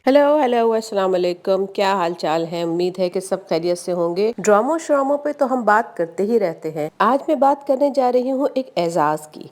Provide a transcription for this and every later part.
Hello अस्सलाम वालेकुम। क्या हाल चाल है? उम्मीद है कि सब खैरियत से होंगे। ड्रामों पे तो हम बात करते ही रहते हैं। आज मैं बात करने जा रही हूँ एक एजाज़ की।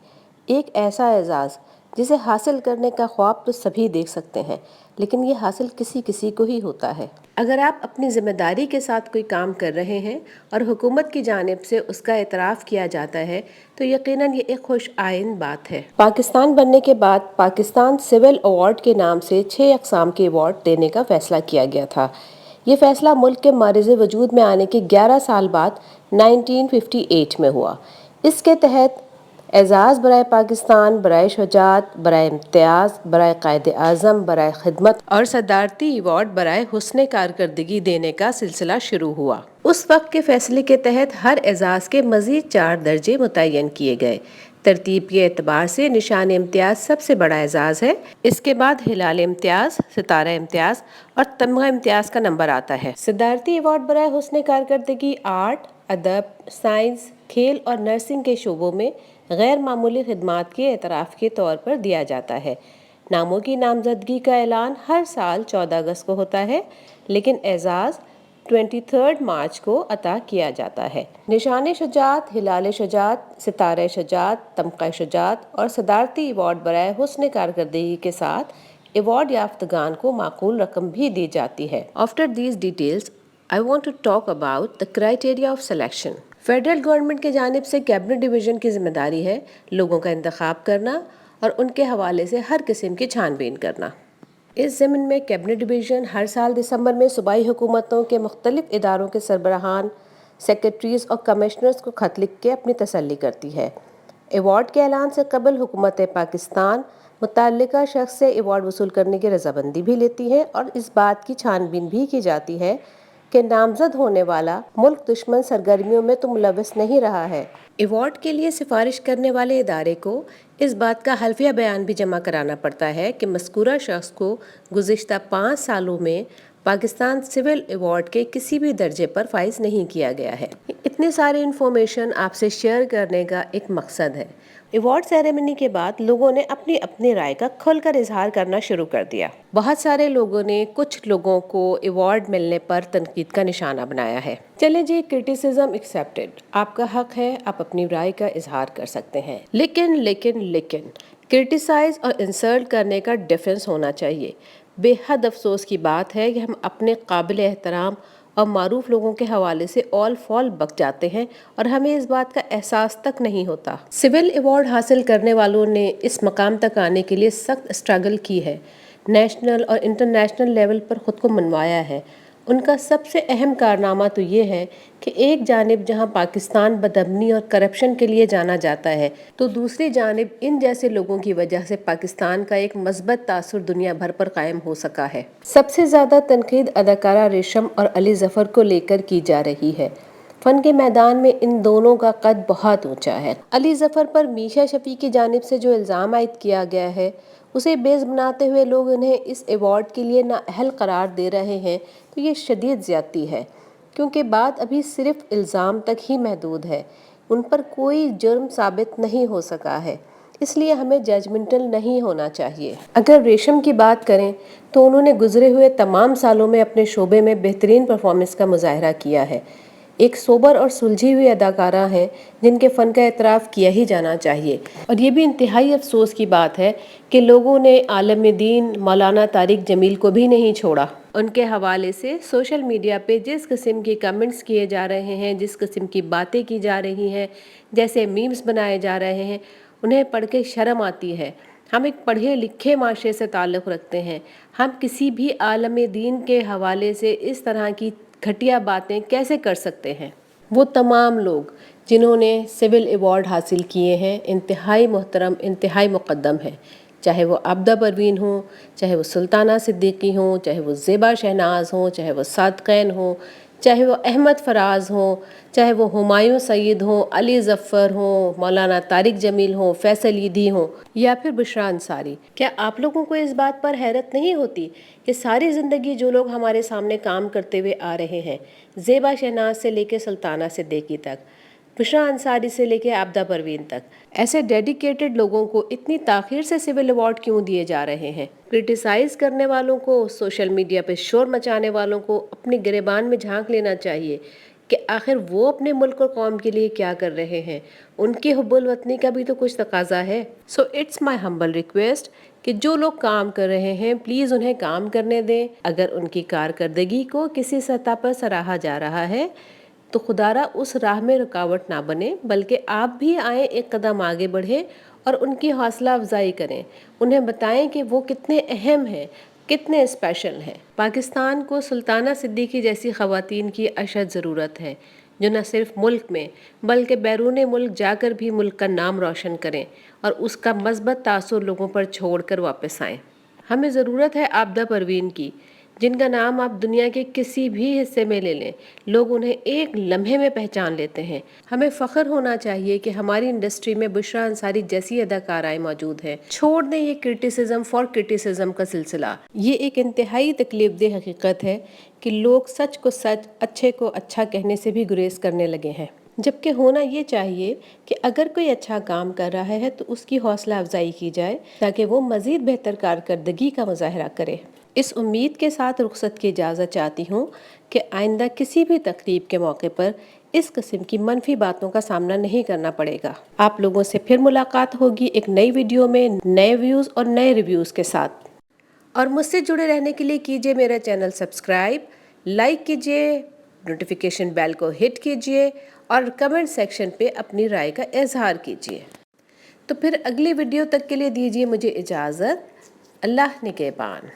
एक ऐसा एजाज़ जिसे हासिल करने का ख्वाब तो सभी देख सकते हैं, लेकिन ये हासिल किसी किसी को ही होता है। अगर आप अपनी जिम्मेदारी के साथ कोई काम कर रहे हैं और हुकूमत की जानिब से उसका एतराफ़ किया जाता है तो यकीनन ये एक खुश आइन बात है। पाकिस्तान बनने के बाद पाकिस्तान सिविल अवार्ड के नाम से 6 अक़साम के अवार्ड देने का फैसला किया गया था। ये फैसला मुल्क के मारिज़ वजूद में आने के 11 साल बाद 1958 में हुआ। इसके तहत एजाज़ बराए पाकिस्तान, बराए शुजात, बराए इम्तियाज़, बराए क़ायद आज़म, बराए खिदमत और सदारती अवार्ड बराए हुस्न कारकर्दगी देने का सिलसिला शुरू हुआ। उस वक्त के फैसले के तहत हर एजाज़ के मज़ीद 4 दर्जे मुतय्यन किए गए। तरतीब के एतबार से निशान इम्तियाज़ सबसे बड़ा एजाज़ है। इसके बाद हिलाल इम्तियाज़, सितारा इम्तियाज़ और तमगा इम्तियाज़ का नंबर आता है। सदारती अवार्ड बराए हुस्न कारकर्दगी आर्ट, अदब, साइंस, खेल और नर्सिंग के शोबों में गैर मामूली खिदमात के एतराफ़ के तौर पर दिया जाता है। नामों की नामजदगी का ऐलान हर साल 14 अगस्त को होता है, लेकिन एजाज़ 23 मार्च को अता किया जाता है। निशान शुजात, हिलाल शुजात, सितारे शुजात, तमगा शुजात और सदारती अवार्ड बराए हुस्न कारकर्दगी के साथ अवार्ड याफ्तगान को माकूल रकम भी दी जाती है। After these details I want to talk about the criteria of selection. Federal government की जानिब से कैबिनेट डिवीज़न की जिम्मेदारी है लोगों का इंतखाब करना और उनके हवाले से हर किस्म की छानबीन करना। इस ज़मीन में कैबिनेट डिवीज़न हर साल दिसंबर में सूबाई हुकूमतों के मुख्तलिफ इदारों के सरबराहान, सेक्रेटरीज़ और कमिश्नर्स को खत लिख के अपनी तसल्ली करती है। अवार्ड के ऐलान से कबल हुकूमत पाकिस्तान मुतल्लिका शख्स से अवार्ड वसूल करने की रजामंदी भी लेती है और इस बात की छानबीन भी की जाती है कि नामजद होने वाला मुल्क दुश्मन सरगर्मियों में तो मुलव्वस नहीं रहा है। अवार्ड के लिए सिफारिश करने वाले इदारे को इस बात का हल्फिया बयान भी जमा कराना पड़ता है कि मज़कूरा शख्स को गुज़िश्ता 5 सालों में पाकिस्तान सिविल अवार्ड के किसी भी दर्जे पर फाइज नहीं किया गया है। इतनी सारी इन्फॉर्मेशन आपसे शेयर करने का एक मकसद है। अवार्ड सेरेमनी के बाद लोगों ने अपनी अपनी राय का खुलकर इजहार करना शुरू कर दिया। बहुत सारे लोगों ने कुछ लोगों को अवार्ड मिलने पर तनकीद का निशाना बनाया है। चले जी, क्रिटिसिज्म एक्सेप्टेड, आपका हक है, आप अपनी राय का इजहार कर सकते हैं, लेकिन क्रिटिसाइज और इंसल्ट करने का डिफरेंस होना चाहिए। बेहद अफसोस की बात है कि हम अपने काबिल एहतराम और मारूफ लोगों के हवाले से ऑल फॉल बक जाते हैं और हमें इस बात का एहसास तक नहीं होता। सिविल अवार्ड हासिल करने वालों ने इस मकाम तक आने के लिए सख्त स्ट्रगल की है, नेशनल और इंटरनेशनल लेवल पर ख़ुद को मनवाया है। उनका सबसे अहम कारनामा तो ये है कि एक जानिब जहां पाकिस्तान बदअमनी और करप्शन के लिए जाना जाता है, तो दूसरी जानिब इन जैसे लोगों की वजह से पाकिस्तान का एक मस्बत तासुर दुनिया भर पर कायम हो सका है। सबसे ज़्यादा तनकीद अदाकारा रेशम और अली ज़फ़र को लेकर की जा रही है। फ़न के मैदान में इन दोनों का कद बहुत ऊंचा है। अली ज़फ़र पर मीशा शफ़ी की जानिब से जो इल्ज़ाम आयद किया गया है, उसे बेस बनाते हुए लोग उन्हें इस अवार्ड के लिए नाअहल करार दे रहे हैं, तो ये शदीद ज़्यादती है, क्योंकि बात अभी सिर्फ इल्ज़ाम तक ही महदूद है। उन पर कोई जुर्म साबित नहीं हो सका है, इसलिए हमें जजमेंटल नहीं होना चाहिए। अगर रेशम की बात करें तो उन्होंने गुजरे हुए तमाम सालों में अपने शोबे में बेहतरीन परफॉर्मेंस का मुजाहरा किया है। एक सोबर और सुलझी हुई अदाकारा हैं जिनके फ़न का एतराफ़ किया ही जाना चाहिए। और ये भी इंतहाई अफसोस की बात है कि लोगों ने आलम दीन मौलाना तारिक जमील को भी नहीं छोड़ा। उनके हवाले से सोशल मीडिया पे जिस किस्म के कमेंट्स किए जा रहे हैं, जिस किस्म की बातें की जा रही हैं, जैसे मीम्स बनाए जा रहे हैं, उन्हें पढ़ के शर्म आती है। हम एक पढ़े लिखे माशरे से ताल्लुक़ रखते हैं, हम किसी भी आलम दीन के हवाले से इस तरह की घटिया बातें कैसे कर सकते हैं? वो तमाम लोग जिन्होंने सिविल अवार्ड हासिल किए हैं इंतहाई मोहतरम, इंतहाई मुक़द्दम हैं, चाहे वो आबदा परवीन हो, चाहे वो सुल्ताना सिद्दीकी हो, चाहे वो ज़ेबा शहनाज हो, चाहे वो सादक़ैन हो, चाहे वो अहमद फराज हो, चाहे वो हुमायूं सईद हो, अली ज़फ़र हो, मौलाना तारिक जमील हो, फैसल ईदी हो या फिर बुशरा अंसारी। क्या आप लोगों को इस बात पर हैरत नहीं होती कि सारी ज़िंदगी जो लोग हमारे सामने काम करते हुए आ रहे हैं, ज़ेबा शहनाज से लेकर सुल्ताना सिद्दीकी तक, बुशरा अंसारी से लेके आबदा परवीन तक ऐसे डेडिकेटेड लोगों को इतनी ताखीर से सिविल अवार्ड क्यों दिए जा रहे हैं? क्रिटिसाइज करने वालों को, सोशल मीडिया पे शोर मचाने वालों को अपनी गिरेबान में झांक लेना चाहिए कि आखिर वो अपने मुल्क और कौम के लिए क्या कर रहे हैं। उनकी हुब्बुल वतनी का भी तो कुछ तकाजा है। So it's my humble request कि जो लोग काम कर रहे हैं प्लीज़ उन्हें काम करने दें। अगर उनकी कारकर्दगी को किसी सतह पर सराहा जा रहा है तो खुदारा उस राह में रुकावट ना बने, बल्कि आप भी आए, एक कदम आगे बढ़े और उनकी हौसला अफजाई करें। उन्हें बताएं कि वो कितने अहम हैं, कितने स्पेशल हैं। पाकिस्तान को सुल्ताना सिद्दीकी जैसी ख़वातीन की अशद ज़रूरत है जो न सिर्फ मुल्क में बल्कि बैरून मुल्क जाकर भी मुल्क का नाम रोशन करें और उसका मस्बत तासुर लोगों पर छोड़कर वापस आएँ। हमें ज़रूरत है आबदा परवीन की, जिनका नाम आप दुनिया के किसी भी हिस्से में ले लें, लोग उन्हें एक लम्हे में पहचान लेते हैं। हमें फ़ख्र होना चाहिए कि हमारी इंडस्ट्री में बुशरा अंसारी जैसी अदाकाराएं मौजूद हैं। छोड़ दें ये क्रिटिसिज्म फॉर क्रिटिसिज्म का सिलसिला। ये एक इंतहाई तकलीफदेह हकीकत है कि लोग सच को सच, अच्छे को अच्छा कहने से भी गुरेज करने लगे हैं, जबकि होना ये चाहिए कि अगर कोई अच्छा काम कर रहा है तो उसकी हौसला अफजाई की जाए ताकि वो मज़ीद बेहतर कारकर्दगी का मुजाहरा करे। इस उम्मीद के साथ रुखसत की इजाज़त चाहती हूँ कि आइंदा किसी भी तकरीब के मौके पर इस किस्म की मनफी बातों का सामना नहीं करना पड़ेगा। आप लोगों से फिर मुलाकात होगी एक नई वीडियो में, नए व्यूज़ और नए रिव्यूज़ के साथ। और मुझसे जुड़े रहने के लिए कीजिए मेरा चैनल सब्सक्राइब, लाइक कीजिए, नोटिफिकेशन बेल को हिट कीजिए और कमेंट सेक्शन पे अपनी राय का इजहार कीजिए। तो फिर अगली वीडियो तक के लिए दीजिए मुझे इजाज़त। अल्लाह निगहबान।